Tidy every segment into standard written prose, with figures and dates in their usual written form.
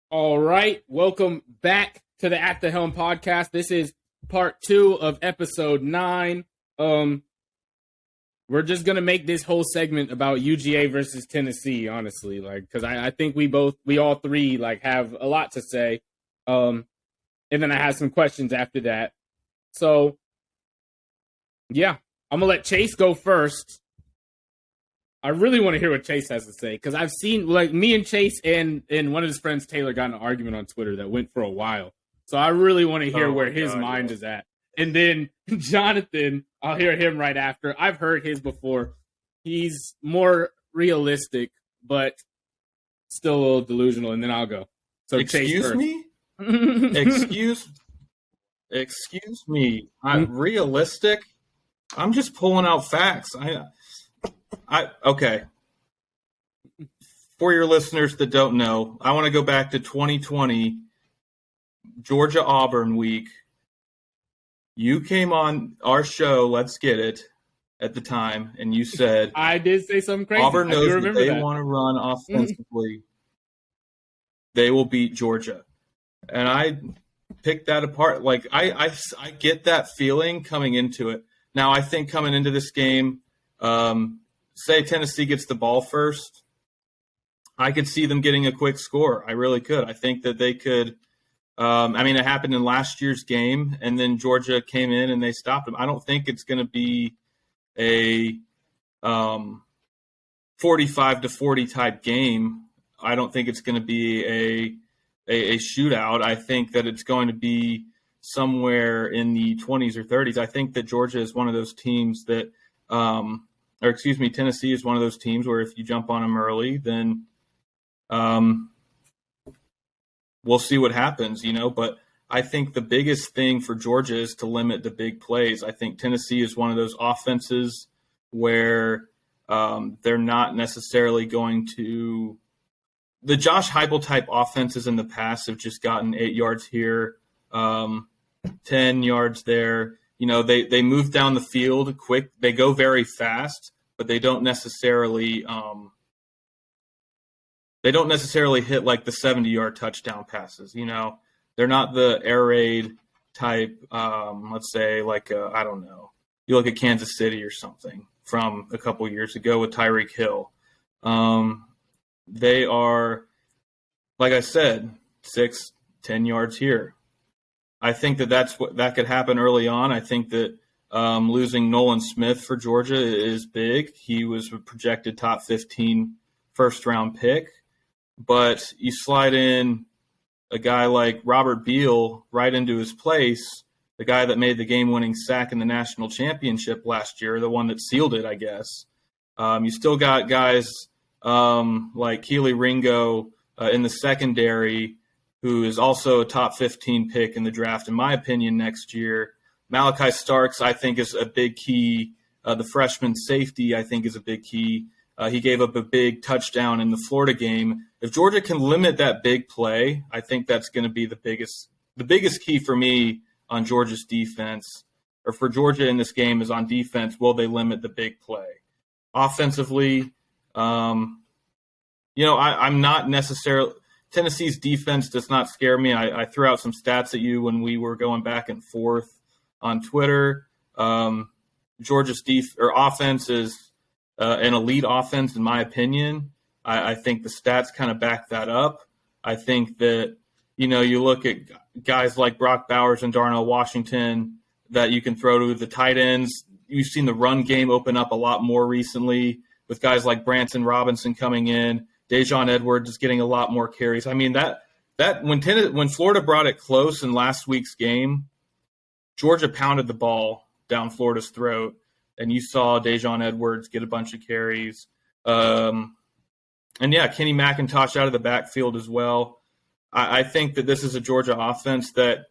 All right, welcome back to the At the Helm podcast. This is part 2 of episode 9. We're just gonna make this whole segment about UGA versus Tennessee, honestly, because I think we all three have a lot to say. And then I have some questions after that. So, yeah, I'm gonna let Chase go first. I really want to hear what Chase has to say because I've seen me and Chase and one of his friends Taylor got in an argument on Twitter that went for a while. So I really want to hear where his mind is at. And then Jonathan, I'll hear him right after. I've heard his before. He's more realistic, but still a little delusional. And then I'll go. So excuse me? Excuse me. I'm realistic. I'm just pulling out facts. Okay. For your listeners that don't know, I want to go back to 2020, Georgia-Auburn week. You came on our show, Let's Get It, at the time, and you said I did say something crazy. Auburn knows that they want to run offensively. They will beat Georgia. And I picked that apart. I get that feeling coming into it. Now, I think coming into this game, say Tennessee gets the ball first, I could see them getting a quick score. I really could. I think that they could. It happened in last year's game, and then Georgia came in and they stopped them. I don't think it's going to be a 45-40 type game. I don't think it's going to be a shootout. I think that it's going to be somewhere in the 20s or 30s. I think that Georgia is one of those teams that Tennessee is one of those teams where if you jump on them early, then we'll see what happens, But I think the biggest thing for Georgia is to limit the big plays. I think Tennessee is one of those offenses where they're not necessarily going to – the Josh Heupel type offenses in the past have just gotten 8 yards here, 10 yards there. They move down the field quick. They go very fast, but they don't necessarily hit like the 70-yard touchdown passes. They're not the air raid type. Let's say I don't know. You look at Kansas City or something from a couple years ago with Tyreek Hill. They are, like I said, 6-10 yards here. I think that could happen early on. I think that losing Nolan Smith for Georgia is big. He was a projected top 15 first-round pick. But you slide in a guy like Robert Beal right into his place, the guy that made the game-winning sack in the national championship last year, the one that sealed it, I guess. You still got guys like Keely Ringo in the secondary, who is also a top 15 pick in the draft, in my opinion, next year. Malachi Starks, I think, is a big key. The freshman safety, I think, is a big key. He gave up a big touchdown in the Florida game. If Georgia can limit that big play, I think that's going to be the biggest key for me on Georgia's defense, or for Georgia in this game, is on defense. Will they limit the big play? Offensively, I'm not necessarily – Tennessee's defense does not scare me. I threw out some stats at you when we were going back and forth on Twitter. Georgia's offense is an elite offense, in my opinion. I think the stats kind of back that up. I think that, you look at guys like Brock Bowers and Darnell Washington that you can throw to the tight ends. You've seen the run game open up a lot more recently with guys like Branson Robinson coming in. Dejon Edwards is getting a lot more carries. I mean, that when Florida brought it close in last week's game, Georgia pounded the ball down Florida's throat, and you saw Dejon Edwards get a bunch of carries. Kenny McIntosh out of the backfield as well. I think that this is a Georgia offense that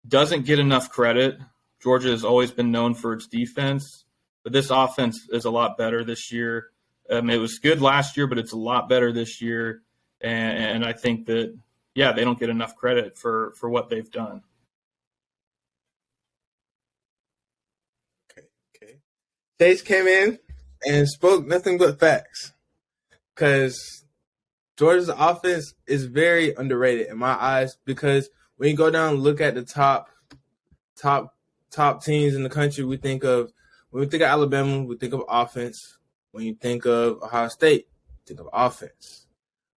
doesn't get enough credit. Georgia has always been known for its defense, but this offense is a lot better this year. It was good last year, but it's a lot better this year. And I think that, they don't get enough credit for what they've done. Okay. Chase came in and spoke nothing but facts. Because Georgia's offense is very underrated in my eyes because when you go down and look at the top teams in the country, when we think of Alabama, we think of offense. When you think of Ohio State, think of offense.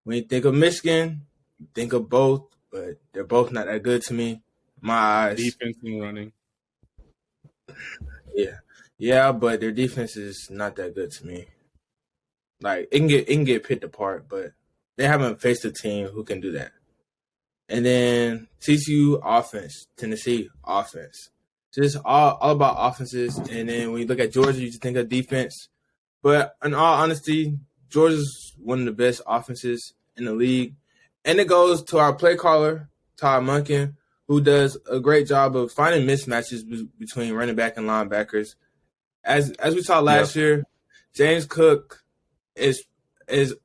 When you think of Michigan, you think of both, but they're both not that good to me. In my eyes. Defense and running. Yeah, but their defense is not that good to me. Like it can get picked apart, but they haven't faced a team who can do that. And then TCU offense, Tennessee offense, just all about offenses. And then when you look at Georgia, you just think of defense. But in all honesty, Georgia's one of the best offenses in the league, and it goes to our play caller Todd Monken, who does a great job of finding mismatches between running back and linebackers. As we saw last year, James Cook is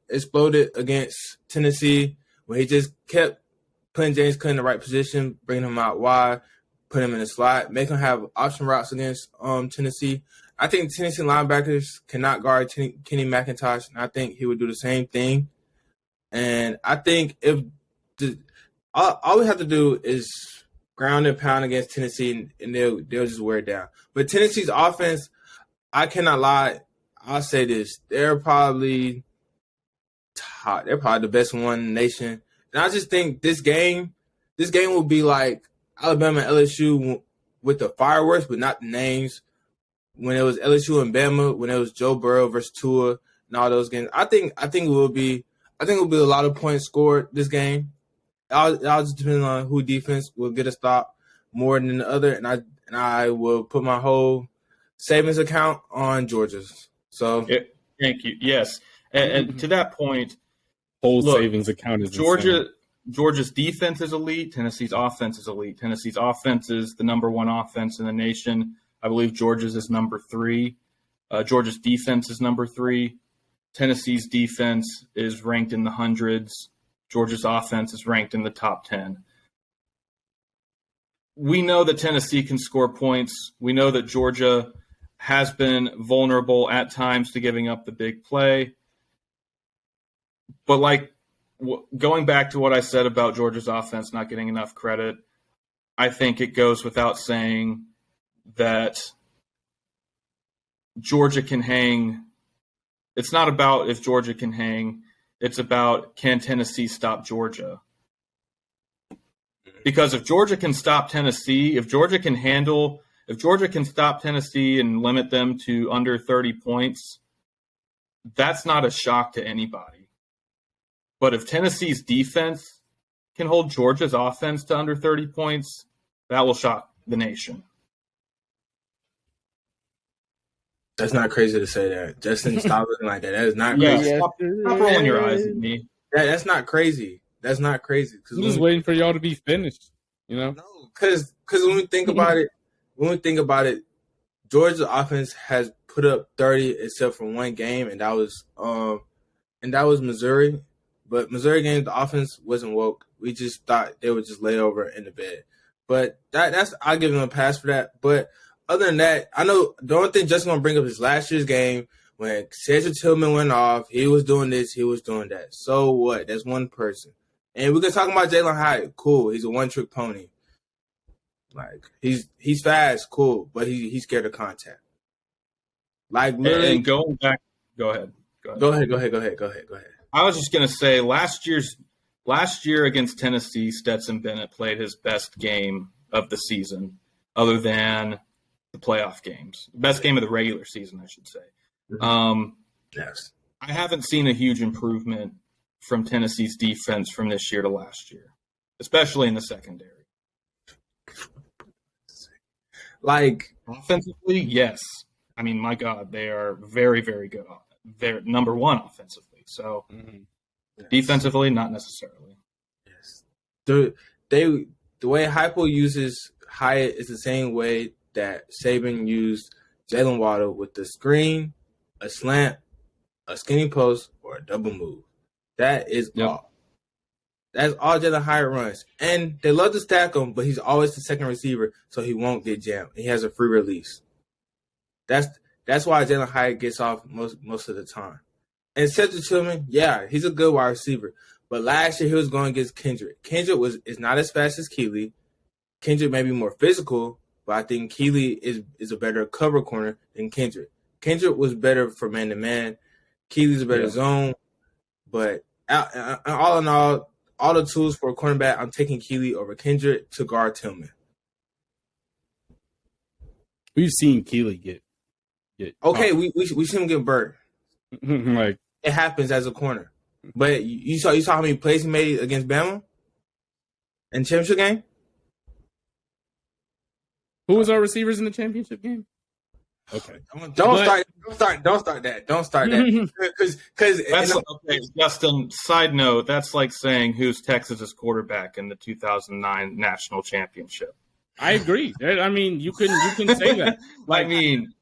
exploded against Tennessee when he just kept putting James Cook in the right position, bringing him out wide, putting him in the slot, make him have option routes against Tennessee. I think Tennessee linebackers cannot guard Kenny McIntosh, and I think he would do the same thing. And I think if all we have to do is ground and pound against Tennessee, and they'll just wear it down. But Tennessee's offense, I cannot lie. I'll say this: they're probably top. They're probably the best one in the nation. And I just think this game will be like Alabama and LSU with the fireworks, but not the names. When it was LSU and Bama, when it was Joe Burrow versus Tua and all those games, I think it will be a lot of points scored this game. I'll just depend on who defense will get a stop more than the other, and I will put my whole savings account on Georgia's. So thank you. Yes, and to that point, whole savings account is Georgia. insane. Georgia's defense is elite. Tennessee's offense is elite. Tennessee's offense is the number one offense in the nation. I believe Georgia's is number 3. Georgia's defense is number 3. Tennessee's defense is ranked in the hundreds. Georgia's offense is ranked in the top 10. We know that Tennessee can score points. We know that Georgia has been vulnerable at times to giving up the big play. But going back to what I said about Georgia's offense not getting enough credit, I think it goes without saying that Georgia can hang. It's not about if Georgia can hang. It's about, can Tennessee stop Georgia? Because if Georgia can stop Tennessee, if Georgia can stop Tennessee and limit them to under 30 points, that's not a shock to anybody. But if Tennessee's defense can hold Georgia's offense to under 30 points, that will shock the nation. That's not crazy to say that. Justin, stop looking like that. That is not crazy. Stop rolling your eyes at me. That's not crazy. That's not crazy. I'm just waiting for y'all to be finished. No, because when we think about it, Georgia's offense has put up 30 except for one game, and that was Missouri. But Missouri game, the offense wasn't woke. We just thought they would just lay over in the bed. But that's I'll give them a pass for that. But other than that, I know the only thing Justin's gonna bring up is last year's game when Cedric Tillman went off. He was doing this, he was doing that. So what? That's one person. And we can talk about Jalen Hyatt. Cool, he's a one-trick pony. Like he's fast, cool, but he's scared of contact. Like literally, and going back, go ahead. Go ahead. I was just gonna say last year against Tennessee, Stetson Bennett played his best game of the season, other than the playoff games. Best game of the regular season, I should say. Yes. I haven't seen a huge improvement from Tennessee's defense from this year to last year, especially in the secondary. Like offensively, yes. I mean, my God, they are very, very good. They're number one offensively. So defensively, not necessarily. Yes. The way Heupel uses Hyatt is the same way that Saban used Jalen Waddle with the screen, a slant, a skinny post, or a double move. That is all. That's all Jalen Hyatt runs. And they love to stack him, but he's always the second receiver, so he won't get jammed. He has a free release. That's why Jalen Hyatt gets off most of the time. And Cedric Tillman, yeah, he's a good wide receiver. But last year he was going against Kendrick. Kendrick is not as fast as Keely. Kendrick may be more physical, but I think Keely is a better cover corner than Kendrick. Kendrick was better for man to man. Keely's a better zone. But all in all the tools for a cornerback, I'm taking Keely over Kendrick to guard Tillman. We've seen Keely get okay. We seen him get burnt. Like it happens as a corner. But you saw how many plays he made against Bama in the championship game. Who was our receivers in the championship game? Okay, don't start that. Don't start that because okay. Justin. Side note: that's like saying who's Texas's quarterback in the 2009 national championship. I agree. I mean, you can say that. Like, I mean,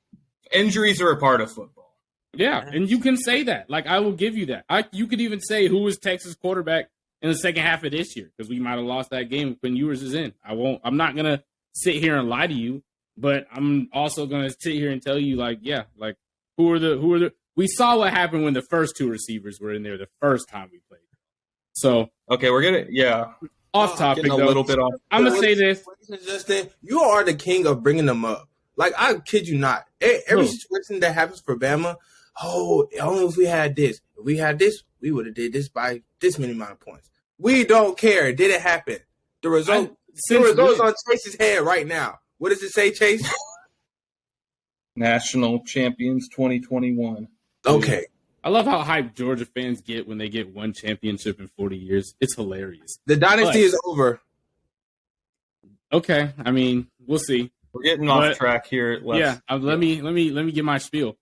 injuries are a part of football. Yeah, and you can say that. Like, I will give you that. You could even say who was Texas quarterback in the second half of this year because we might have lost that game when Ewers is in. I'm not gonna sit here and lie to you, but I'm also gonna sit here and tell you, like, yeah, like who are the. We saw what happened when the first two receivers were in there the first time we played. So okay, we're gonna off topic a little bit off. I'm gonna say this, Justin. You are the king of bringing them up. Like, I kid you not. Every situation that happens for Bama. Oh, only if we had this. If we had this, we would have did this by this many amount of points. We don't care. Did it happen? The result's on Chase's head right now. What does it say, Chase? National champions 2021. Okay. I love how hyped Georgia fans get when they get one championship in 40 years. It's hilarious. The dynasty is over. Okay. I mean, we'll see. We're getting off track here. Let me get my spiel.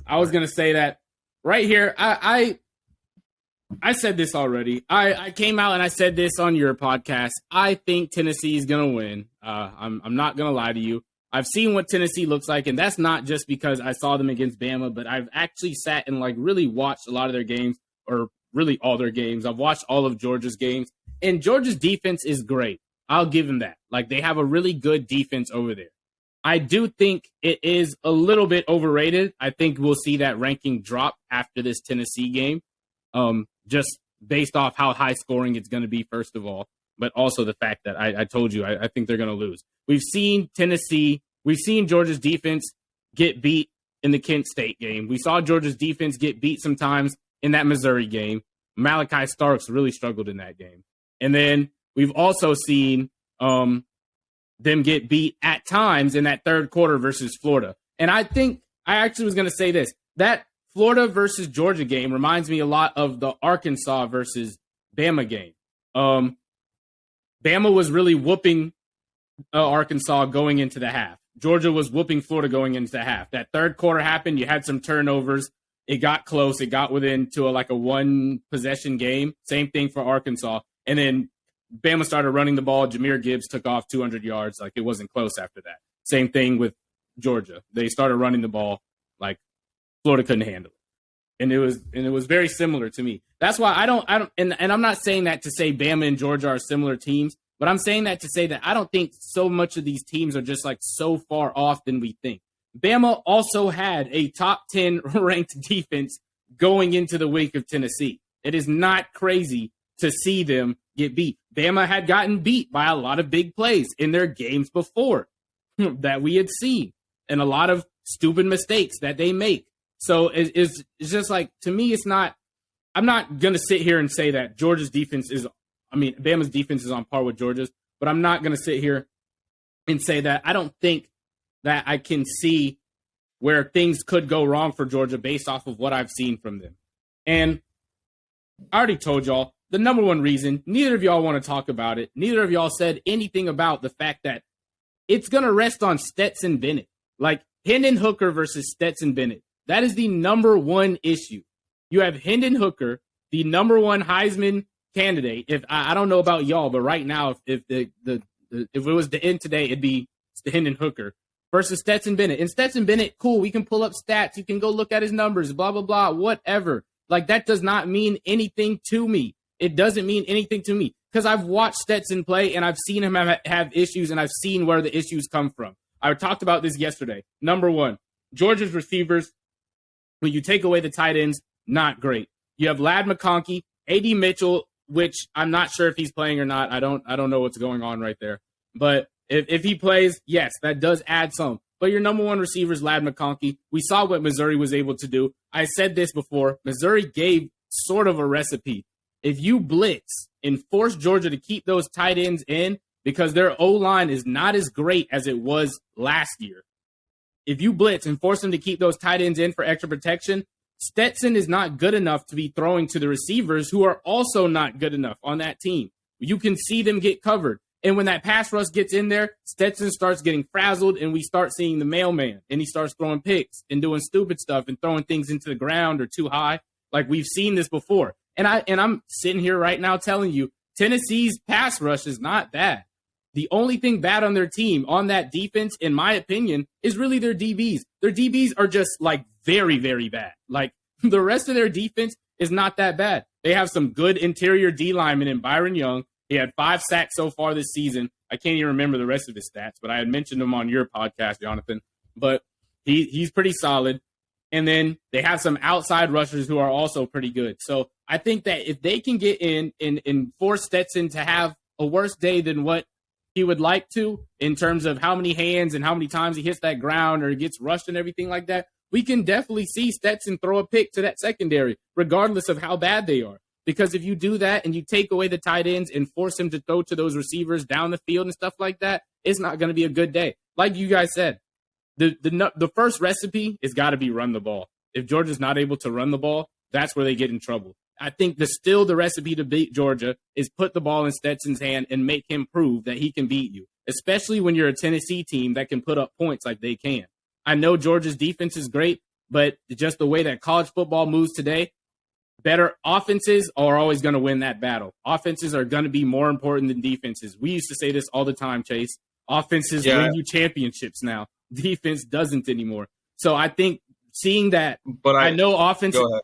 I was gonna say that right here. I said this already. I came out and I said this on your podcast. I think Tennessee is gonna win. I'm not gonna lie to you. I've seen what Tennessee looks like, and that's not just because I saw them against Bama, but I've actually sat and like really watched a lot of their games, or really all their games. I've watched all of Georgia's games, and Georgia's defense is great. I'll give them that. Like, they have a really good defense over there. I do think it is a little bit overrated. I think we'll see that ranking drop after this Tennessee game, just based off how high scoring it's going to be, first of all, but also the fact that I told you I think they're going to lose. We've seen Georgia's defense get beat in the Kent State game. We saw Georgia's defense get beat sometimes in that Missouri game. Malachi Starks really struggled in that game. And then we've also seen them get beat at times in that third quarter versus Florida. And I think I actually was going to say this. That Florida versus Georgia game reminds me a lot of the Arkansas versus Bama game. Bama was really whooping Arkansas going into the half. Georgia was whooping Florida going into the half. That third quarter happened. You had some turnovers. It got close. It got within to a one-possession game. Same thing for Arkansas. And then Bama started running the ball. Jahmyr Gibbs took off 200 yards. Like, it wasn't close after that. Same thing with Georgia. They started running the ball. Like, Florida couldn't handle it. And it was very similar to me. That's why I don't and I'm not saying that to say Bama and Georgia are similar teams, but I'm saying that to say that I don't think so much of these teams are just like so far off than we think. Bama also had a top 10 ranked defense going into the week of Tennessee. It is not crazy to see them get beat. Bama had gotten beat by a lot of big plays in their games before that we had seen, and a lot of stupid mistakes that they make. So it's just like, to me, it's not, I'm not going to sit here and say that Bama's defense is on par with Georgia's, but I'm not going to sit here and say that I don't think that I can see where things could go wrong for Georgia based off of what I've seen from them. And I already told y'all, the number one reason, neither of y'all want to talk about it. Neither of y'all said anything about the fact that it's going to rest on Stetson Bennett. Like, Hendon Hooker versus Stetson Bennett. That is the number one issue. You have Hendon Hooker, the number one Heisman candidate. If I don't know about y'all, but right now, if it was the end today, it'd be Hendon Hooker versus Stetson Bennett. And Stetson Bennett, cool, we can pull up stats. You can go look at his numbers, blah, blah, blah, whatever. Like, that does not mean anything to me. It doesn't mean anything to me because I've watched Stetson play and I've seen him have issues, and I've seen where the issues come from. I talked about this yesterday. Number one, Georgia's receivers, when you take away the tight ends, not great. You have Ladd McConkey AD Mitchell, which I'm not sure if he's playing or not. I don't know what's going on right there. But if he plays, yes, that does add some. But your number one receiver is Lad McConkey. We saw what Missouri was able to do. I said this before. Missouri gave sort of a recipe. If you blitz and force Georgia to keep those tight ends in, because their O-line is not as great as it was last year. If you blitz and force them to keep those tight ends in for extra protection, Stetson is not good enough to be throwing to the receivers who are also not good enough on that team. You can see them get covered. And when that pass rush gets in there, Stetson starts getting frazzled and we start seeing the mailman and he starts throwing picks and doing stupid stuff and throwing things into the ground or too high. Like we've seen this before. And I'm sitting here right now telling you, Tennessee's pass rush is not bad. The only thing bad on their team, on that defense, in my opinion, is really their DBs. Their DBs are just like very, very bad. Like the rest of their defense is not that bad. They have some good interior D linemen in Byron Young. He had 5 sacks so far this season. I can't even remember the rest of his stats, but I had mentioned him on your podcast, Jonathan. But he's pretty solid. And then they have some outside rushers who are also pretty good. So I think that if they can get in and force Stetson to have a worse day than what he would like to in terms of how many hands and how many times he hits that ground or gets rushed and everything like that, we can definitely see Stetson throw a pick to that secondary, regardless of how bad they are. Because if you do that and you take away the tight ends and force him to throw to those receivers down the field and stuff like that, it's not going to be a good day. Like you guys said, the first recipe is got to be run the ball. If Georgia's not able to run the ball, that's where they get in trouble. I think the recipe to beat Georgia is put the ball in Stetson's hand and make him prove that he can beat you, especially when you're a Tennessee team that can put up points like they can. I know Georgia's defense is great, but just the way that college football moves today, better offenses are always going to win that battle. Offenses are going to be more important than defenses. We used to say this all the time, Chase. Offenses win you championships now. Defense doesn't anymore. So I think seeing that, but I know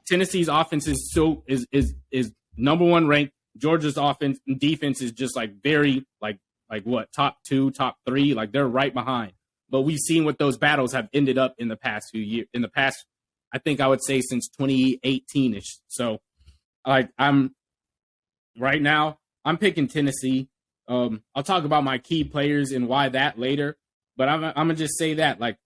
Tennessee's offense is number one ranked. Georgia's offense and defense is just like very like what, top 2, top 3, like they're right behind. But we've seen what those battles have ended up in the past few years. In the past, I think I would say since 2018-ish. So I'm picking Tennessee. I'll talk about my key players and why that later. But I'm gonna just say that like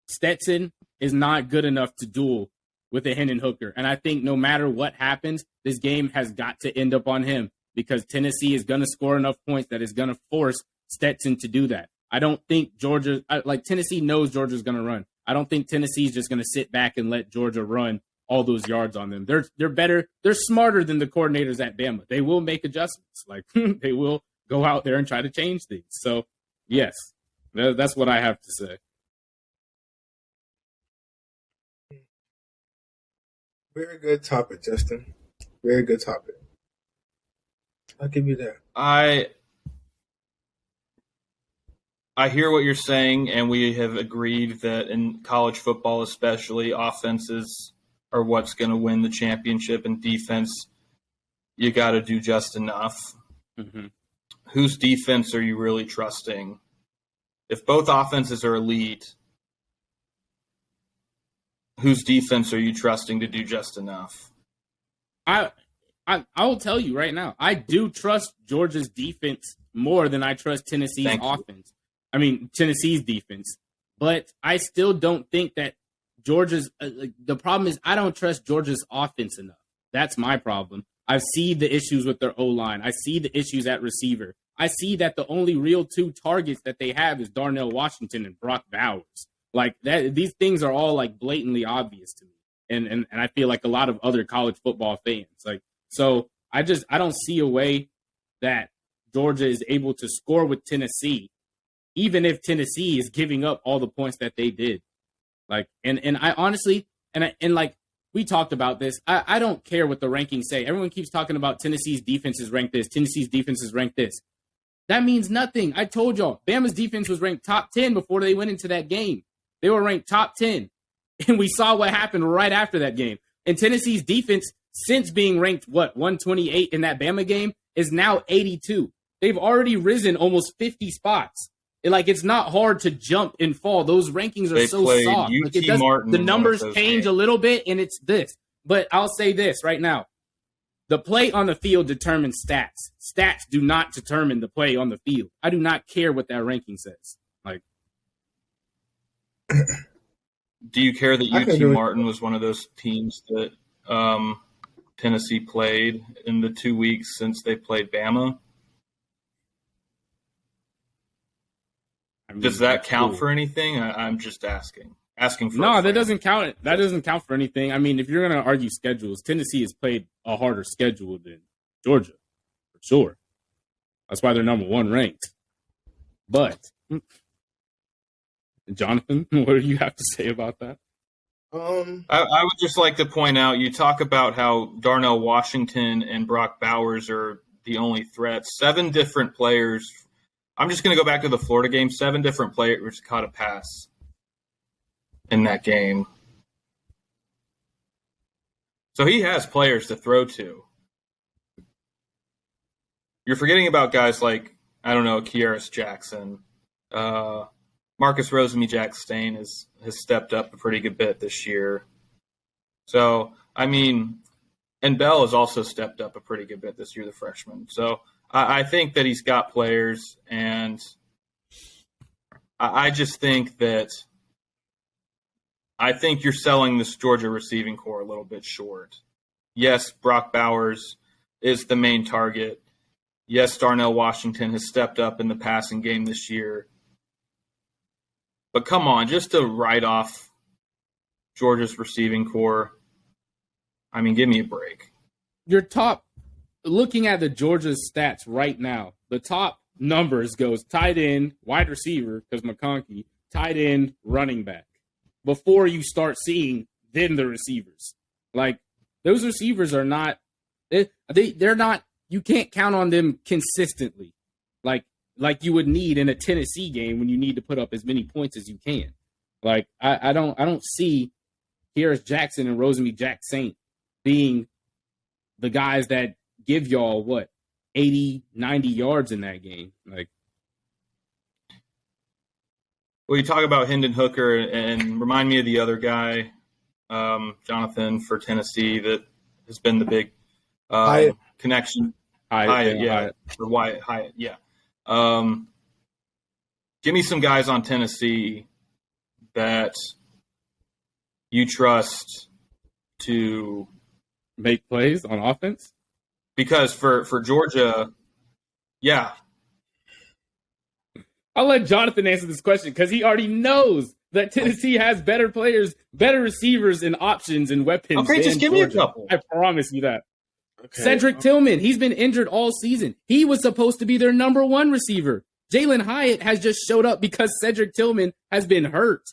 Stetson is not good enough to duel with a Hendon Hooker. And I think no matter what happens, this game has got to end up on him because Tennessee is going to score enough points that is going to force Stetson to do that. I don't think Tennessee knows Georgia's going to run. I don't think Tennessee's just going to sit back and let Georgia run all those yards on them. They're better. They're smarter than the coordinators at Bama. They will make adjustments. Like they will go out there and try to change things. So, yes, that's what I have to say. Very good topic, Justin. Very good topic. I'll give you that. I hear what you're saying, and we have agreed that in college football especially, offenses are what's going to win the championship, and defense, you got to do just enough. Mm-hmm. Whose defense are you really trusting? If both offenses are elite, whose defense are you trusting to do just enough? I will tell you right now, I do trust Georgia's defense more than I trust Tennessee's offense. I mean, Tennessee's defense. But I still don't think that Georgia's the problem is I don't trust Georgia's offense enough. That's my problem. I see the issues with their O-line. I see the issues at receiver. I see that the only real 2 targets that they have is Darnell Washington and Brock Bowers. Like that, these things are all like blatantly obvious to me. And I feel like a lot of other college football fans. Like, so I don't see a way that Georgia is able to score with Tennessee, even if Tennessee is giving up all the points that they did. Like, and I honestly, and like we talked about this, I don't care what the rankings say. Everyone keeps talking about Tennessee's defense is ranked this, Tennessee's defense is ranked this. That means nothing. I told y'all, Bama's defense was ranked top 10 before they went into that game. They were ranked top 10. And we saw what happened right after that game. And Tennessee's defense, since being ranked, 128 in that Bama game, is now 82. They've already risen almost 50 spots. It's not hard to jump and fall. Those rankings are so soft. The numbers change a little bit, and it's this. But I'll say this right now. The play on the field determines stats. Stats do not determine the play on the field. I do not care what that ranking says. Like, do you care that UT Martin was one of those teams that Tennessee played in the 2 weeks since they played Bama? I mean, does that count for anything? I'm just asking. No, that doesn't count. That doesn't count for anything. I mean, if you're going to argue schedules, Tennessee has played a harder schedule than Georgia, for sure. That's why they're number 1 ranked. But, Jonathan, what do you have to say about that? I would just like to point out, you talk about how Darnell Washington and Brock Bowers are the only threats. 7 different players. I'm just going to go back to the Florida game. 7 different players caught a pass in that game. So he has players to throw to. You're forgetting about guys like, I don't know, Kearis Jackson. Marcus Rosemy-Jackson has stepped up a pretty good bit this year. So, I mean, and Bell has also stepped up a pretty good bit this year, the freshman. So I think that he's got players, and I just think that I think you're selling this Georgia receiving core a little bit short. Yes, Brock Bowers is the main target. Yes, Darnell Washington has stepped up in the passing game this year. But come on, just to write off Georgia's receiving core, I mean, give me a break. Your top, looking at the Georgia stats right now, the top numbers goes tight end, wide receiver, because McConkey, tight end, running back. Before you start seeing then the receivers. Like, those receivers are not, they're not, you can't count on them consistently. Like you would need in a Tennessee game when you need to put up as many points as you can. Like, I don't see Kearis Jackson and Rosemy-Jackson being the guys that give y'all 80, 90 yards in that game. Like, well, you talk about Hendon Hooker and remind me of the other guy, Jonathan, for Tennessee that has been the big connection. Hyatt. For Wyatt Hyatt, yeah. Give me some guys on Tennessee that you trust to make plays on offense. Because for Georgia, yeah. I'll let Jonathan answer this question because he already knows that Tennessee has better players, better receivers, and options and weapons. Okay, just give Georgia. Me a couple. I promise you that. Okay. Cedric Tillman, he's been injured all season. He was supposed to be their number 1 receiver. Jalen Hyatt has just showed up because Cedric Tillman has been hurt.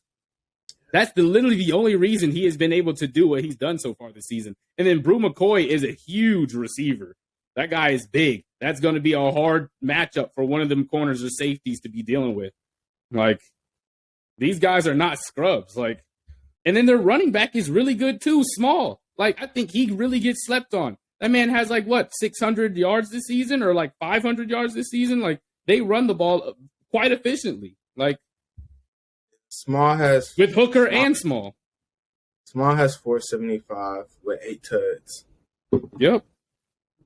That's literally the only reason he has been able to do what he's done so far this season. And then Brew McCoy is a huge receiver. That guy is big. That's going to be a hard matchup for one of them corners or safeties to be dealing with. Like, these guys are not scrubs. Like, and then their running back is really good too, small. Like, I think he really gets slept on. That man has 600 yards this season or 500 yards this season. Like, they run the ball quite efficiently. Like, Small has with Hooker and Small. Small has 475 with 8 tuds. Yep.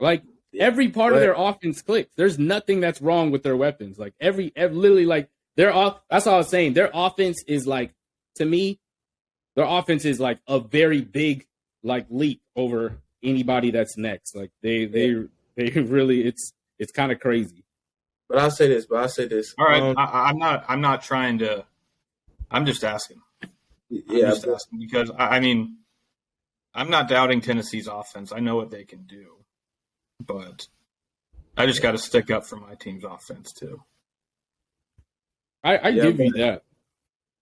Like, every part of their offense clicks. There's nothing that's wrong with their weapons. Like, every literally, like, they're off. That's all I was saying. Their offense is to me, their offense is a very big leap over anybody that's next. Like, they really, it's kind of crazy. But I'll say this. All right, I'm not trying to. I'm just asking. Yeah, asking because I mean, I'm not doubting Tennessee's offense. I know what they can do, but I just got to stick up for my team's offense too. I give you that.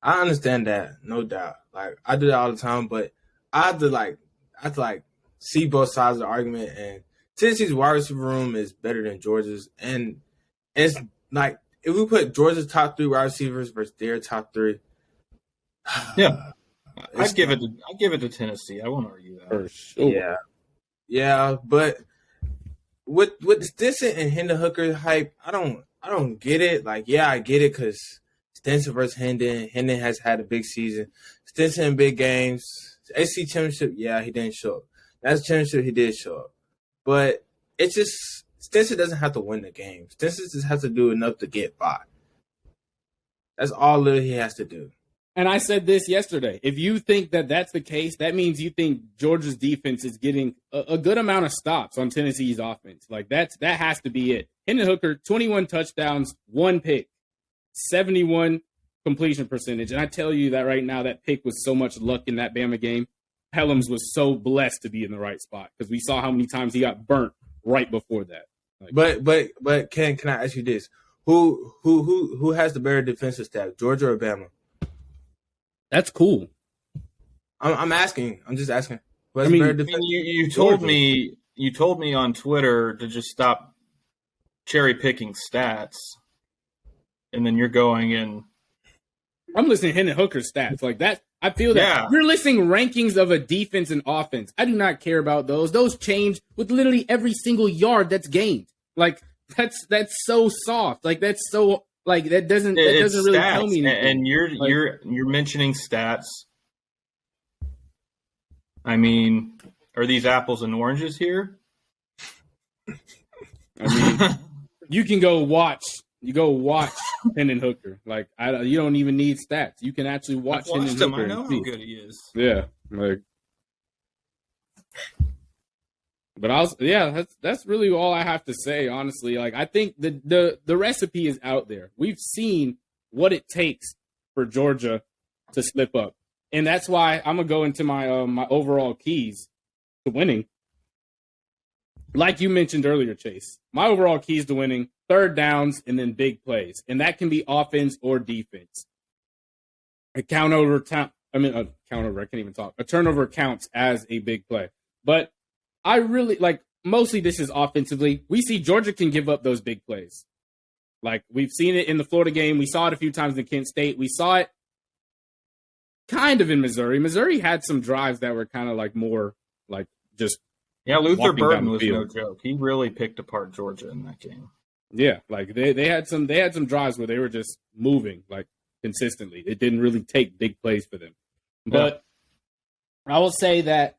I understand that, no doubt. Like, I do that all the time, but I have to see both sides of the argument. And Tennessee's wide receiver room is better than Georgia's, and it's like if we put Georgia's top 3 wide receivers versus their top 3. Yeah, I give it to Tennessee. I won't argue that. For sure. Yeah, but with Stinson and Hendon Hooker hype, I don't get it. Like, yeah, I get it because Stinson versus Hendon. Hendon has had a big season. Stinson in big games. AC championship, yeah, he didn't show up. That's championship, he did show up. but it's just Stinson doesn't have to win the game. Stinson just has to do enough to get by. That's all he has to do. And I said this yesterday. If you think that that's the case, that means you think Georgia's defense is getting a good amount of stops on Tennessee's offense. Like that has to be it. Hendon Hooker, 21 touchdowns, 1 pick, 71 completion percentage. And I tell you that right now, that pick was so much luck in that Bama game. Helms was so blessed to be in the right spot because we saw how many times he got burnt right before that. Like, but can I ask you this? Who has the better defensive staff, Georgia or Bama? That's cool. I'm asking. I'm just asking. You told me on Twitter to just stop cherry picking stats, and then you're going in. I'm listening to Hendon Hooker's stats like that. I feel that you're listing rankings of a defense and offense. I do not care about those. Those change with literally every single yard that's gained. Like that's so soft. Like that's so like that doesn't really stats, tell me anything. And you're mentioning stats. I mean, are these apples and oranges here? I mean, you can go watch. You go watch Hendon Hooker. Like you don't even need stats. You can actually watch Hendon Hooker. I know how good he is. Yeah, like. But that's really all I have to say, honestly. Like I think the recipe is out there. We've seen what it takes for Georgia to slip up. And that's why I'm gonna go into my my overall keys to winning. Like you mentioned earlier, Chase, my overall keys to winning: third downs and then big plays, and that can be offense or defense. A turnover. I can't even talk. A turnover counts as a big play, but I really mostly this is offensively. We see Georgia can give up those big plays. Like we've seen it in the Florida game. We saw it a few times in Kent State. We saw it kind of in Missouri. Missouri had some drives that were kind of like more like just. Yeah, Luther Burden was no joke. He really picked apart Georgia in that game. Yeah, like they had some drives where they were just moving like consistently. It didn't really take big plays for them. But I will say that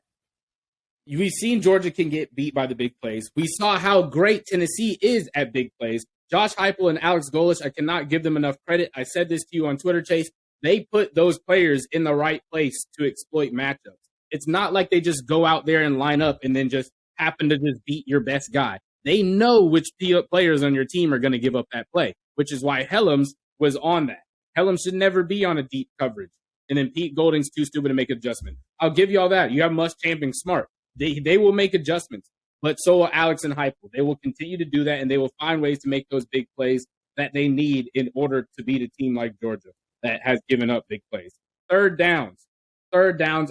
we've seen Georgia can get beat by the big plays. We saw how great Tennessee is at big plays. Josh Heupel and Alex Golesh, I cannot give them enough credit. I said this to you on Twitter, Chase. They put those players in the right place to exploit matchups. It's not like they just go out there and line up and then just happen to just beat your best guy. They know which players on your team are going to give up that play, which is why Helms was on that. Helms should never be on a deep coverage. And then Pete Golding's too stupid to make an adjustment. I'll give you all that. You have Muschamp being smart. They will make adjustments, but so will Alex and Heupel. They will continue to do that, and they will find ways to make those big plays that they need in order to beat a team like Georgia that has given up big plays. Third downs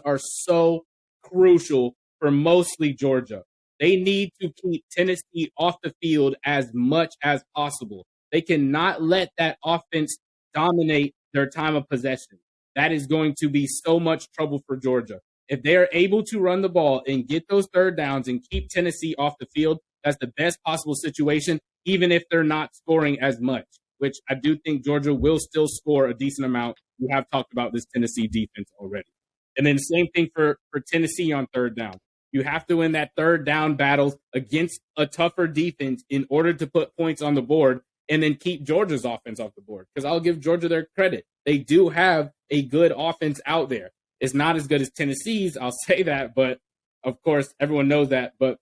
are so crucial for mostly Georgia. They need to keep Tennessee off the field as much as possible. They cannot let that offense dominate their time of possession. That is going to be so much trouble for Georgia. If they are able to run the ball and get those third downs and keep Tennessee off the field, that's the best possible situation, even if they're not scoring as much, which I do think Georgia will still score a decent amount. We have talked about this Tennessee defense already. And then the same thing for Tennessee on third down. You have to win that third down battle against a tougher defense in order to put points on the board and then keep Georgia's offense off the board. Because I'll give Georgia their credit. They do have a good offense out there. It's not as good as Tennessee's, I'll say that, but of course everyone knows that. But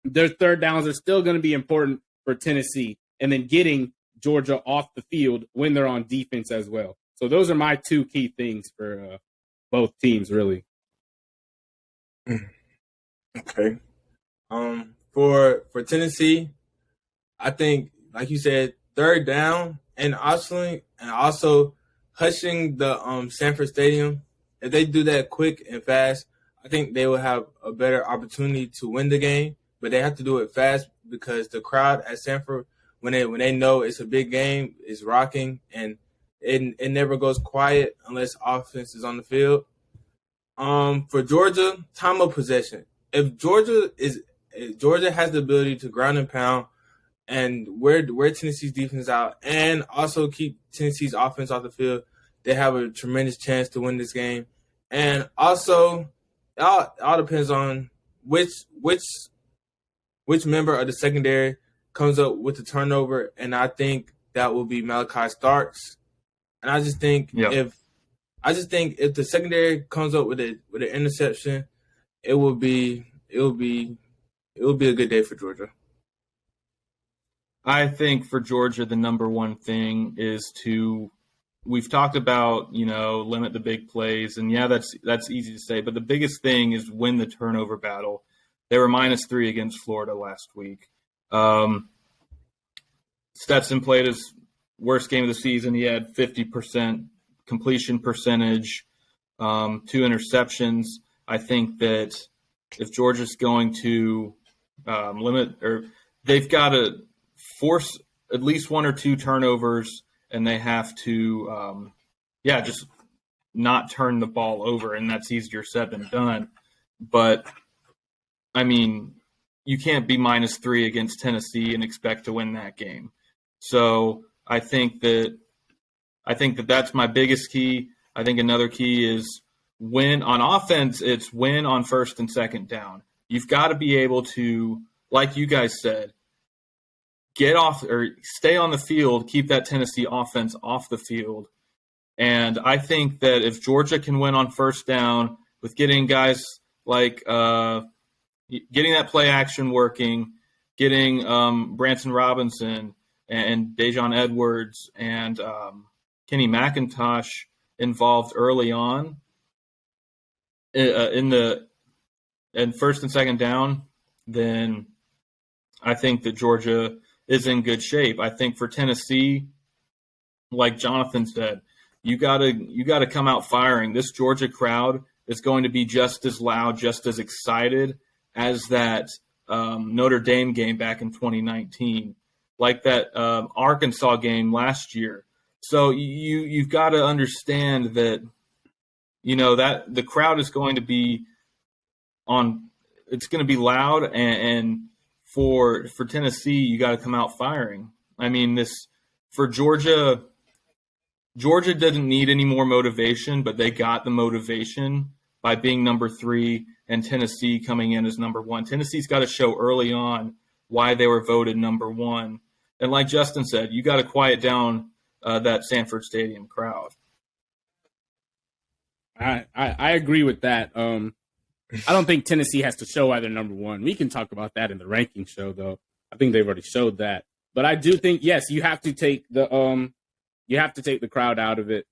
their third downs are still going to be important for Tennessee, and then getting Georgia off the field when they're on defense as well. So those are my two key things for both teams, really. Okay. For Tennessee, I think, like you said, third down and also hushing the Sanford Stadium. If they do that quick and fast, I think they will have a better opportunity to win the game. But they have to do it fast because the crowd at Sanford, when they know it's a big game, is rocking, and it never goes quiet unless offense is on the field. For Georgia, time of possession. If Georgia has the ability to ground and pound and wear Tennessee's defense out and also keep Tennessee's offense off the field, they have a tremendous chance to win this game. And also, it all depends on which which member of the secondary comes up with the turnover, and I think that will be Malachi Starks. And I just think if the secondary comes up with an interception, it will be a good day for Georgia. I think for Georgia, the number one thing is we've talked about, limit the big plays. And yeah, that's easy to say. But the biggest thing is win the turnover battle. They were -3 against Florida last week. Stetson played his worst game of the season. He had 50% completion percentage, 2 interceptions. I think that if Georgia's going to they've got to force at least 1 or 2 turnovers, and they have to, just not turn the ball over, and that's easier said than done. But, I mean, you can't be -3 against Tennessee and expect to win that game. So I think that that's my biggest key. I think another key is win on offense. It's win on first and second down. You've got to be able to, like you guys said, get off or stay on the field, keep that Tennessee offense off the field. And I think that if Georgia can win on first down with getting guys like getting that play action working, getting Branson Robinson and Dejon Edwards and Kenny McIntosh involved early on in first and second down, then I think that Georgia is in good shape. I think for Tennessee, like Jonathan said, you gotta come out firing. This Georgia crowd is going to be just as loud, just as excited as that Notre Dame game back in 2019, like that Arkansas game last year. So you've got to understand that that the crowd is going to be it's going to be loud, and for Tennessee, you got to come out firing. I mean, for Georgia didn't need any more motivation, but they got the motivation by being number 3 and Tennessee coming in as number 1. Tennessee's got to show early on why they were voted number 1. And like Justin said, you got to quiet down that Sanford Stadium crowd. I agree with that. I don't think Tennessee has to show why they're number 1. We can talk about that in the ranking show, though. I think they've already showed that. But I do think, yes, you have to take the crowd out of it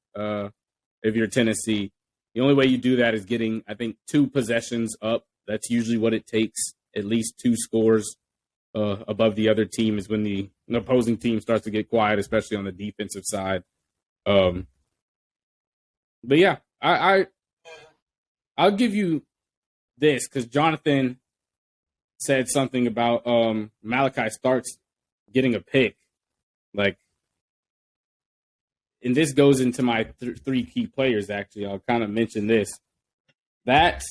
if you're Tennessee. The only way you do that is getting, I think, 2 possessions up. That's usually what it takes. At least 2 scores above the other team is when the opposing team starts to get quiet, especially on the defensive side. But yeah, I'll give you this because Jonathan said something about Malachi Starks getting a pick. And this goes into my 3 key players, actually. I'll kind of mention this. That's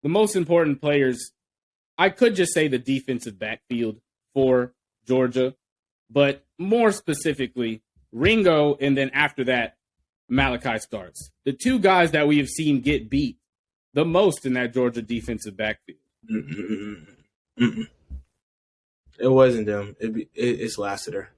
the most important players. I could just say the defensive backfield for Georgia, but more specifically, Ringo, and then after that, Malachi Starks. The 2 guys that we have seen get beat the most in that Georgia defensive backfield. It wasn't them. It's Lassiter.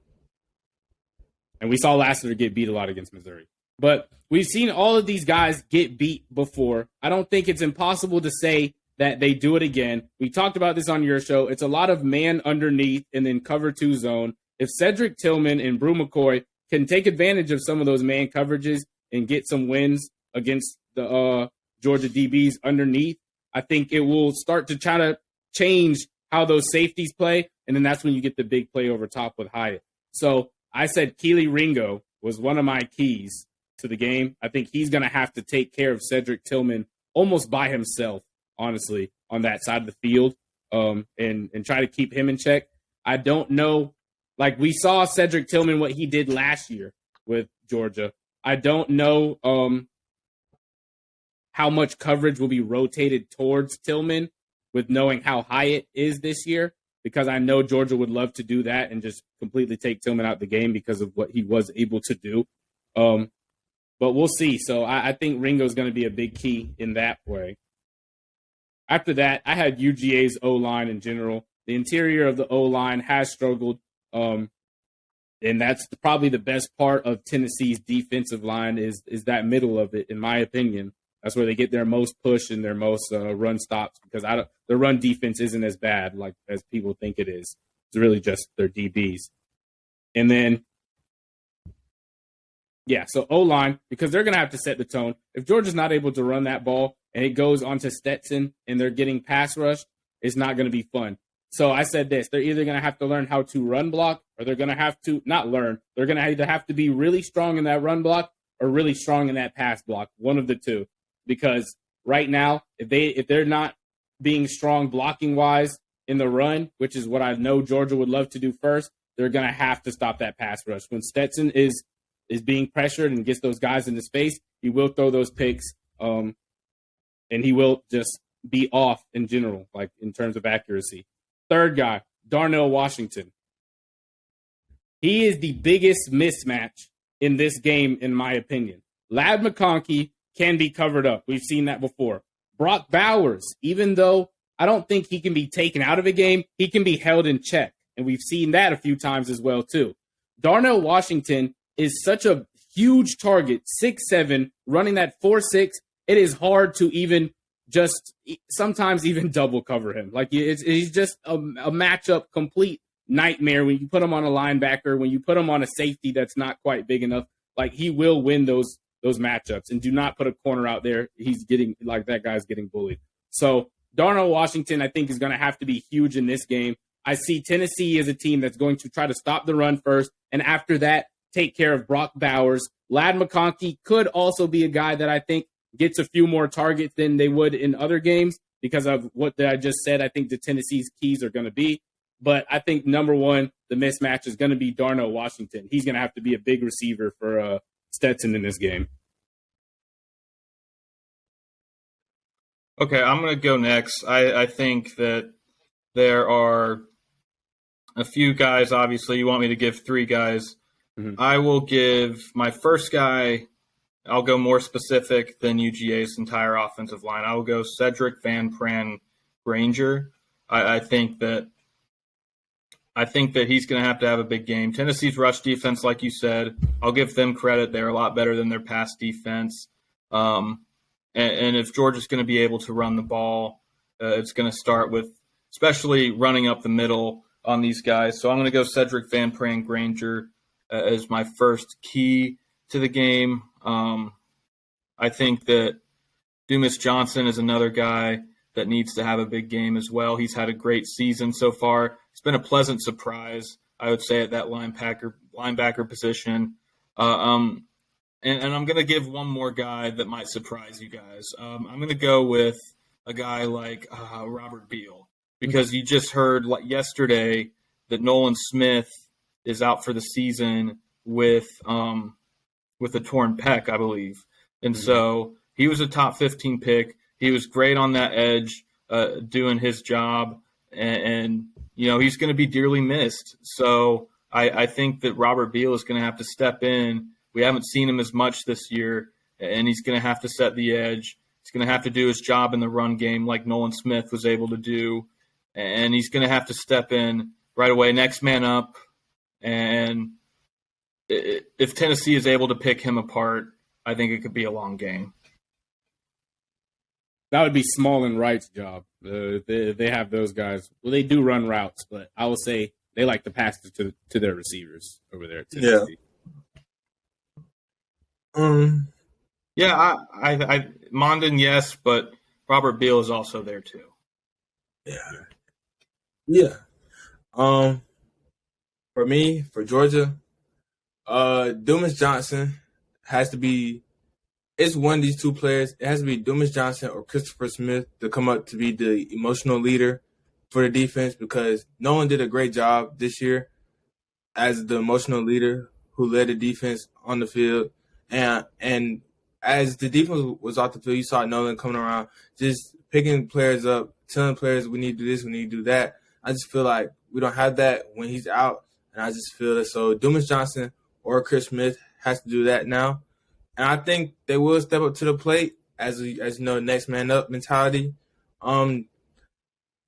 And we saw Lassiter get beat a lot against Missouri. But we've seen all of these guys get beat before. I don't think it's impossible to say that they do it again. We talked about this on your show. It's a lot of man underneath and then cover 2 zone. If Cedric Tillman and Brew McCoy can take advantage of some of those man coverages and get some wins against the Georgia DBs underneath, I think it will start to try to change how those safeties play. And then that's when you get the big play over top with Hyatt. So I said Keely Ringo was one of my keys to the game. I think he's going to have to take care of Cedric Tillman almost by himself, honestly, on that side of the field and try to keep him in check. I don't know. Like we saw Cedric Tillman, what he did last year with Georgia. I don't know how much coverage will be rotated towards Tillman with knowing how Hyatt is this year, because I know Georgia would love to do that and just completely take Tillman out the game because of what he was able to do. But we'll see. So I think Ringo's going to be a big key in that way. After that, I had UGA's O-line in general. The interior of the O-line has struggled, and that's probably the best part of Tennessee's defensive line is that middle of it, in my opinion. That's where they get their most push and their most run stops because their run defense isn't as bad like as people think it is. It's really just their DBs. And then, so O-line, because they're going to have to set the tone. If Georgia's not able to run that ball and it goes onto Stetson and they're getting pass rushed, it's not going to be fun. So I said this. They're either going to have to learn how to run block or they're going to have to not learn. They're going to either have to be really strong in that run block or really strong in that pass block, one of the two. Because right now, if they're not being strong blocking wise in the run, which is what I know Georgia would love to do first, they're going to have to stop that pass rush. When Stetson is being pressured and gets those guys into space, he will throw those picks, and he will just be off in general, like in terms of accuracy. Third guy, Darnell Washington. He is the biggest mismatch in this game, in my opinion. Ladd McConkey can be covered up. We've seen that before. Brock Bowers, even though I don't think he can be taken out of a game, he can be held in check. And we've seen that a few times as well, too. Darnell Washington is such a huge target, 6'7", running that 4.6. It is hard to even just sometimes even double cover him. Like he's just a matchup complete nightmare when you put him on a linebacker, when you put him on a safety that's not quite big enough. Like he will win those matchups, and do not put a corner out there. He's getting like that guy's getting bullied. So Darnell Washington, I think, is going to have to be huge in this game. I see Tennessee as a team that's going to try to stop the run first, and after that, take care of Brock Bowers. Ladd McConkey could also be a guy that I think gets a few more targets than they would in other games because of what I just said. I think the Tennessee's keys are going to be. But I think, number one, the mismatch is going to be Darnell Washington. He's going to have to be a big receiver for Stetson in this game. Okay, I'm going to go next. I think that there are a few guys, obviously. You want me to give three guys. Mm-hmm. I will give my first guy, I'll go more specific than UGA's entire offensive line. I will go Cedric Van Pran Granger. I think that he's going to have a big game. Tennessee's rush defense, like you said, I'll give them credit. They're a lot better than their pass defense. And if Georgia's going to be able to run the ball, it's going to start with especially running up the middle on these guys. So I'm going to go Cedric Van Pran Granger as my first key to the game. I think that Dumas Johnson is another guy that needs to have a big game as well. He's had a great season so far. It's been a pleasant surprise, I would say, at that linebacker position. And I'm going to give one more guy that might surprise you guys. I'm going to go with a guy like Robert Beal, because you just heard yesterday that Nolan Smith is out for the season with a torn pec, I believe. And so he was a top 15 pick. He was great on that edge, doing his job, and he's going to be dearly missed. So I think that Robert Beal is going to have to step in. We haven't seen him as much this year, and he's going to have to set the edge. He's going to have to do his job in the run game like Nolan Smith was able to do, and he's going to have to step in right away, next man up. And if Tennessee is able to pick him apart, I think it could be a long game. That would be Small and Wright's job. They have those guys. Well, they do run routes, but I will say they like to pass it to their receivers over there at Tennessee. Yeah. I Mondon, yes, but Robert Beal is also there too. Yeah. For me, for Georgia, Dumas Johnson has to be. It's one of these two players. It has to be Dumas Johnson or Christopher Smith to come up to be the emotional leader for the defense, because Nolan did a great job this year as the emotional leader who led the defense on the field. And as the defense was off the field, you saw Nolan coming around, just picking players up, telling players we need to do this, we need to do that. I just feel like we don't have that when he's out, and I just feel that. So Dumas Johnson or Chris Smith has to do that now. And I think they will step up to the plate as next man up mentality.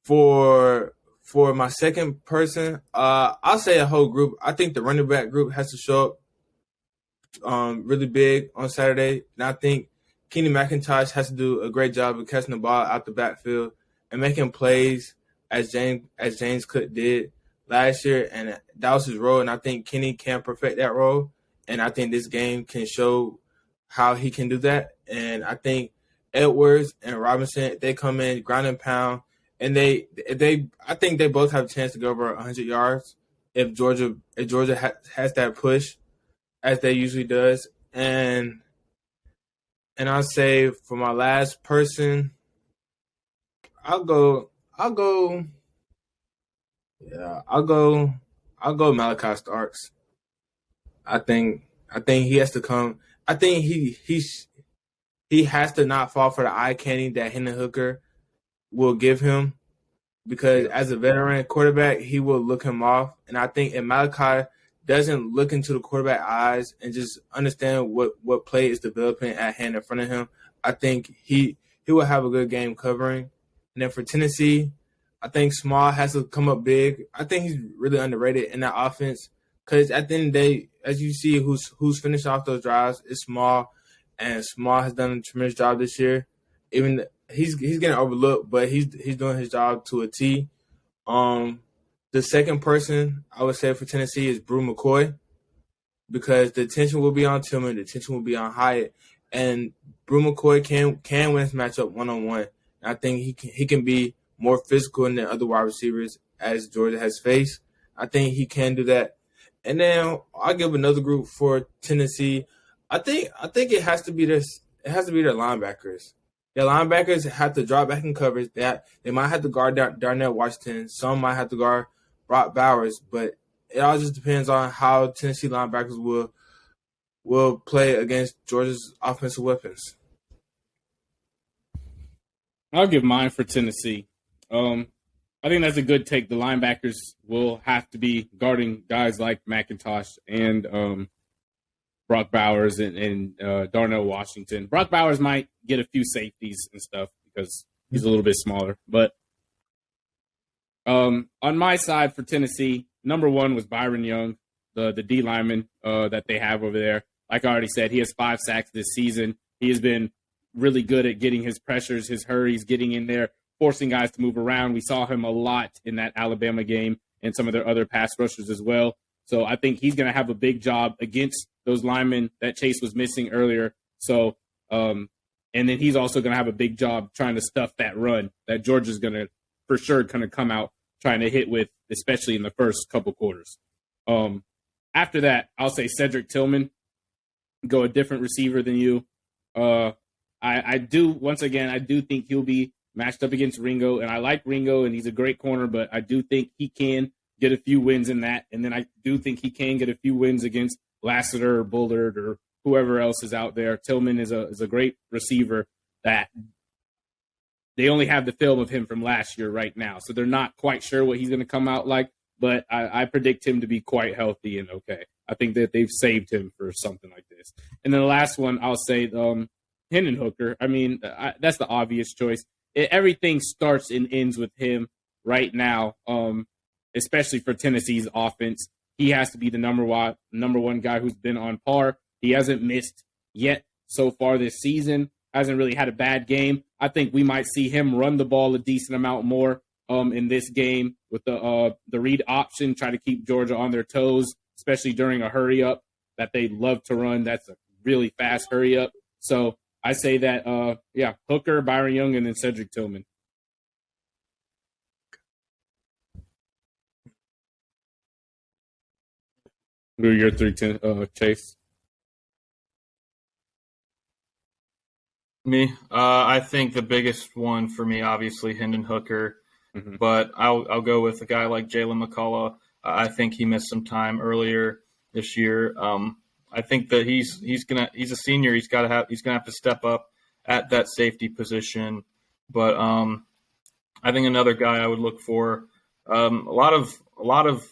For for my second person, I'll say a whole group. I think the running back group has to show up really big on Saturday. And I think Kenny McIntosh has to do a great job of catching the ball out the backfield and making plays as James Cook did last year. And that was his role. And I think Kenny can perfect that role. And I think this game can show how he can do that. And I think Edwards and Robinson, they come in ground and pound, and I think they both have a chance to go over 100 yards if Georgia has that push as they usually does. And I'll say for my last person, I'll go Malachi Starks. I think he has to come. I think he has to not fall for the eye candy that Hendon Hooker will give him, because as a veteran quarterback, he will look him off. And I think if Malachi doesn't look into the quarterback eyes and just understand what play is developing at hand in front of him, I think he will have a good game covering. And then for Tennessee, I think Small has to come up big. I think he's really underrated in that offense, because at the end of the day, as you see who's finished off those drives, it's Small, and Small has done a tremendous job this year. Even he's getting overlooked, but he's doing his job to a T. The second person I would say for Tennessee is Brew McCoy, because the attention will be on Tillman, the attention will be on Hyatt, and Brew McCoy can win this matchup one-on-one. I think he can be more physical than other wide receivers as Georgia has faced. I think he can do that. And then I'll give another group for Tennessee. I think it has to be this. It has to be their linebackers. Their linebackers have to drop back in coverage. They might have to guard Darnell Washington. Some might have to guard Brock Bowers. But it all just depends on how Tennessee linebackers will play against Georgia's offensive weapons. I'll give mine for Tennessee. I think that's a good take. The linebackers will have to be guarding guys like McIntosh and Brock Bowers and Darnell Washington. Brock Bowers might get a few safeties and stuff because he's a little bit smaller. But on my side for Tennessee, number one was Byron Young, the D lineman that they have over there. Like I already said, he has 5 sacks this season. He has been really good at getting his pressures, his hurries, getting in there, forcing guys to move around. We saw him a lot in that Alabama game and some of their other pass rushers as well. So I think he's going to have a big job against those linemen that Chase was missing earlier. So, and then he's also going to have a big job trying to stuff that run that Georgia's going to, for sure, kind of come out trying to hit with, especially in the first couple quarters. After that, I'll say Cedric Tillman, go a different receiver than you. I do think he'll be matched up against Ringo, and I like Ringo, and he's a great corner, but I do think he can get a few wins in that, and then I do think he can get a few wins against Lassiter or Bullard or whoever else is out there. Tillman is a great receiver that they only have the film of him from last year right now, so they're not quite sure what he's going to come out like, but I predict him to be quite healthy and okay. I think that they've saved him for something like this. And then the last one, I'll say Hendon Hooker. I mean, that's the obvious choice. Everything starts and ends with him right now, especially for Tennessee's offense. He has to be the number one guy who's been on par. He hasn't missed yet so far this season. Hasn't really had a bad game. I think we might see him run the ball a decent amount more in this game with the read option, try to keep Georgia on their toes, especially during a hurry up that they love to run. That's a really fast hurry up. So I say that, Hooker, Byron Young, and then Cedric Tillman. Who are your 3, Chase? Me, I think the biggest one for me, obviously, Hendon Hooker, but I'll go with a guy like Jalen McCullough. I think he missed some time earlier this year. I think that he's a senior. He's gonna have to step up at that safety position. But I think another guy I would look for a lot of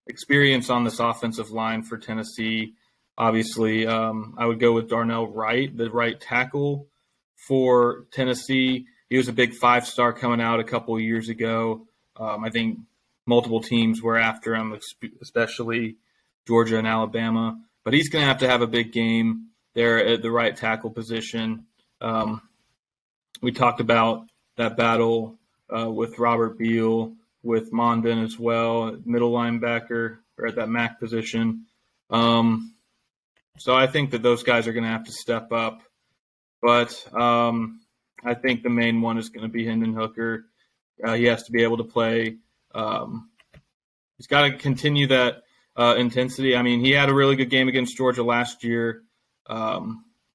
experience on this offensive line for Tennessee. Obviously, I would go with Darnell Wright, the right tackle for Tennessee. He was a big 5-star coming out a couple of years ago. I think multiple teams were after him, especially Georgia and Alabama. But he's going to have a big game there at the right tackle position. We talked about that battle with Robert Beal, with Mondin as well, middle linebacker, or at that MAC position. So I think that those guys are going to have to step up. But I think the main one is going to be Hendon Hooker. He has to be able to play. He's got to continue that intensity. I mean, he had a really good game against Georgia last year. I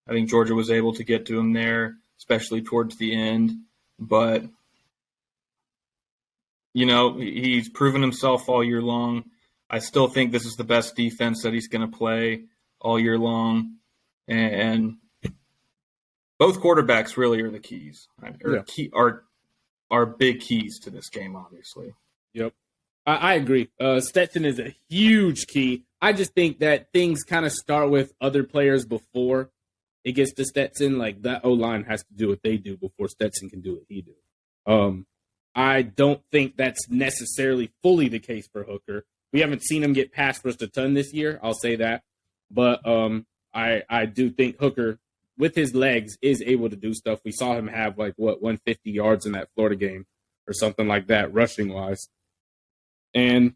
think Georgia was able to get to him there, especially towards the end. But, he's proven himself all year long. I still think this is the best defense that he's going to play all year long. And both quarterbacks really are the keys, are big keys to this game, obviously. Yep. I agree. Stetson is a huge key. I just think that things kind of start with other players before it gets to Stetson. Like, that O-line has to do what they do before Stetson can do what he do. I don't think that's necessarily fully the case for Hooker. We haven't seen him get pass rushed a ton this year. I'll say that. But I do think Hooker, with his legs, is able to do stuff. We saw him have 150 yards in that Florida game or something like that, rushing wise. And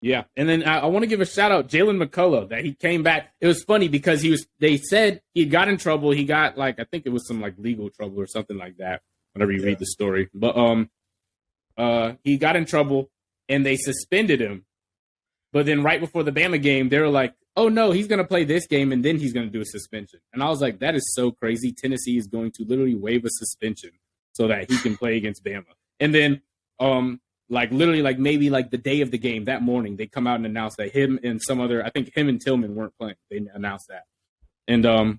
yeah, and then I want to give a shout out Jalen McCullough that he came back. It was funny because they said he got in trouble. He got I think it was some legal trouble or something like that. Whenever you read the story, but he got in trouble and they suspended him. But then right before the Bama game, they were like, "Oh no, he's going to play this game and then he's going to do a suspension." And I was like, "That is so crazy." Tennessee is going to literally waive a suspension so that he can play against Bama. And then maybe the day of the game, that morning, they come out and announce that him and I think him and Tillman weren't playing. They announced that. And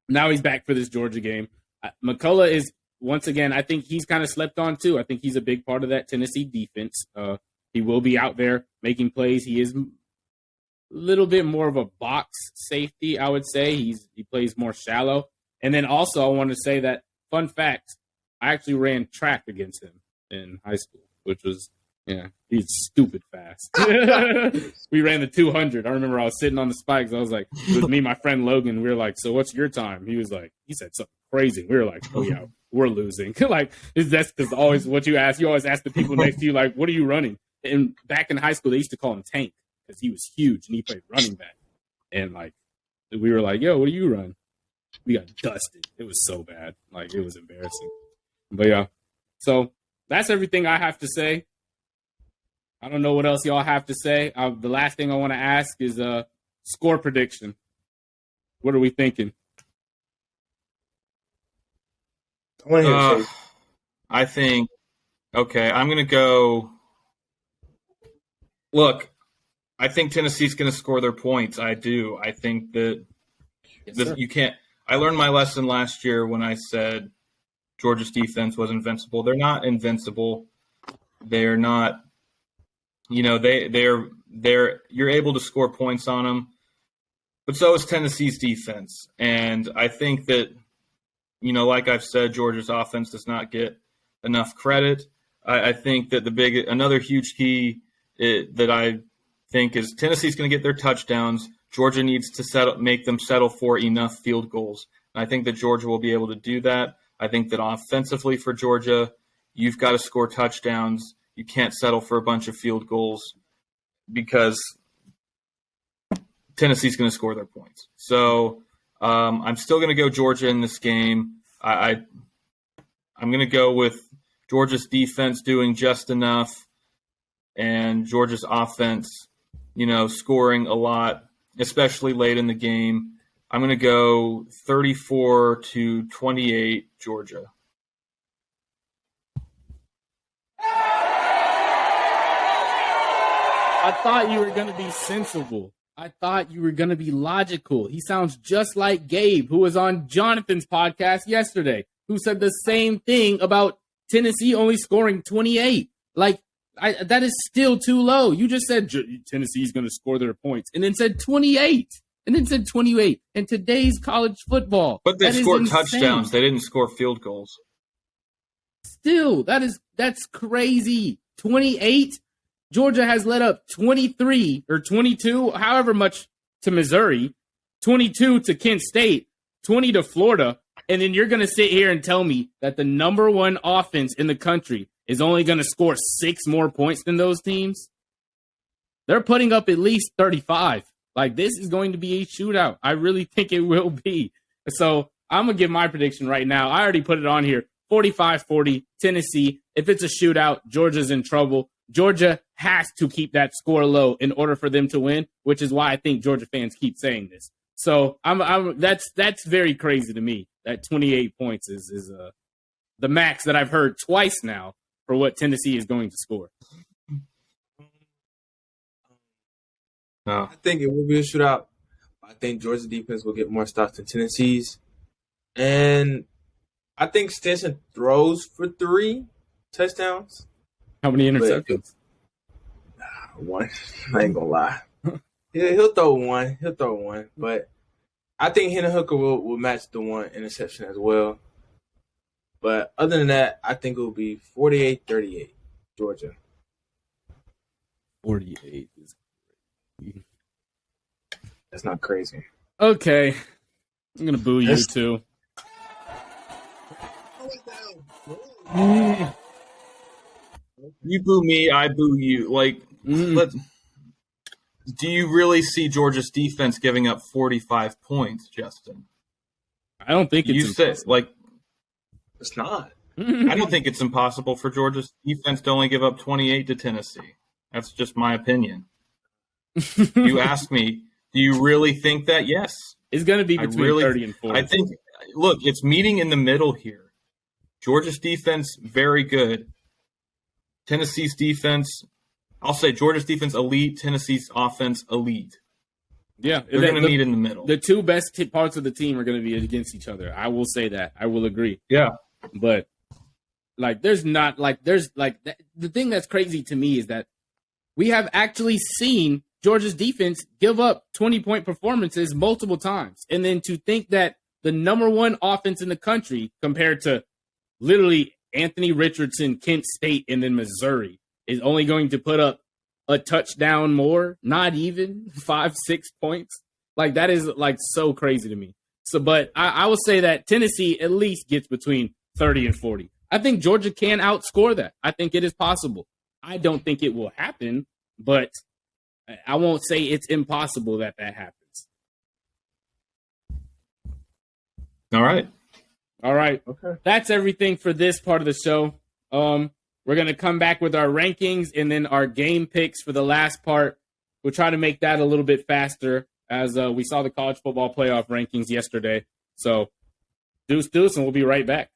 now he's back for this Georgia game. McCullough is, once again, I think he's kind of slept on too. I think he's a big part of that Tennessee defense. He will be out there making plays. He is a little bit more of a box safety, I would say. He plays more shallow. And then also I want to say that, fun fact, I actually ran track against him in high school, which was, he's stupid fast. We ran the 200. I remember I was sitting on the spikes. I was like, it was me and my friend Logan. We were like, "So what's your time?" He said something crazy. We were like, "Oh yeah, we're losing." That's because always what you always ask the people next to you, "What are you running?" And back in high school, they used to call him Tank because he was huge and he played running back. And we were like, "Yo, what do you run?" We got dusted. It was so bad. It was embarrassing. But yeah, so that's everything I have to say. I don't know what else y'all have to say. The last thing I want to ask is score prediction. What are we thinking? I think, okay, I'm going to go. Look, I think Tennessee's going to score their points. I do. I think that you can't. I learned my lesson last year when I said Georgia's defense was invincible. They're not invincible. They're not. They're you're able to score points on them, but so is Tennessee's defense. And I think that, like I've said, Georgia's offense does not get enough credit. I think that another huge key that I think is Tennessee's going to get their touchdowns. Georgia needs to make them settle for enough field goals. And I think that Georgia will be able to do that. I think that offensively for Georgia, you've got to score touchdowns. You can't settle for a bunch of field goals because Tennessee's going to score their points. So I'm still going to go Georgia in this game. I'm going to go with Georgia's defense doing just enough and Georgia's offense, scoring a lot, especially late in the game. I'm going to go 34-28 Georgia. I thought you were going to be sensible. I thought you were going to be logical. He sounds just like Gabe, who was on Jonathan's podcast yesterday, who said the same thing about Tennessee only scoring 28. That is still too low. You just said Tennessee's going to score their points and then said 28. And then said 28. And today's college football. But they scored touchdowns. They didn't score field goals. Still, that's crazy. 28. Georgia has led up 23 or 22, however much to Missouri, 22 to Kent State, 20 to Florida, and then you're going to sit here and tell me that the number one offense in the country is only going to score 6 more points than those teams? They're putting up at least 35. Like, this is going to be a shootout. I really think it will be. So I'm going to give my prediction right now. I already put it on here. 45-40, Tennessee. If it's a shootout, Georgia's in trouble. Georgia has to keep that score low in order for them to win, which is why I think Georgia fans keep saying this. So that's very crazy to me. That 28 points is the max that I've heard twice now for what Tennessee is going to score. No. I think it will be a shootout. I think Georgia's defense will get more stops than Tennessee's. And I think Stinson throws for 3 touchdowns. How many interceptions? One. I ain't gonna lie. He'll throw one. But I think Hendon Hooker will match the 1 interception as well. But other than that, I think it will be 48-38, Georgia. 48 is crazy. That's not crazy. Okay. I'm going to boo you too. You boo me, I boo you. Like, do you really see Georgia's defense giving up 45 points, Justin? I don't think it's impossible. It's not. I don't think it's impossible for Georgia's defense to only give up 28 to Tennessee. That's just my opinion. You ask me, do you really think that? Yes. It's going to be between 30 and 40. I think, look, it's meeting in the middle here. Georgia's defense, very good. Tennessee's defense, I'll say Georgia's defense, elite. Tennessee's offense, elite. Yeah. They're going to meet in the middle. The two best parts of the team are going to be against each other. I will say that. I will agree. Yeah. But, the thing that's crazy to me is that we have actually seen Georgia's defense give up 20-point performances multiple times. And then to think that the number one offense in the country compared to literally Anthony Richardson, Kent State, and then Missouri is only going to put up a touchdown more, not even 5-6 points. Like, that is so crazy to me. So, but I will say that Tennessee at least gets between 30 and 40. I think Georgia can outscore that. I think it is possible. I don't think it will happen, but I won't say it's impossible that happens. All right. Okay. That's everything for this part of the show. We're going to come back with our rankings and then our game picks for the last part. We'll try to make that a little bit faster as we saw the college football playoff rankings yesterday. So deuce, and we'll be right back.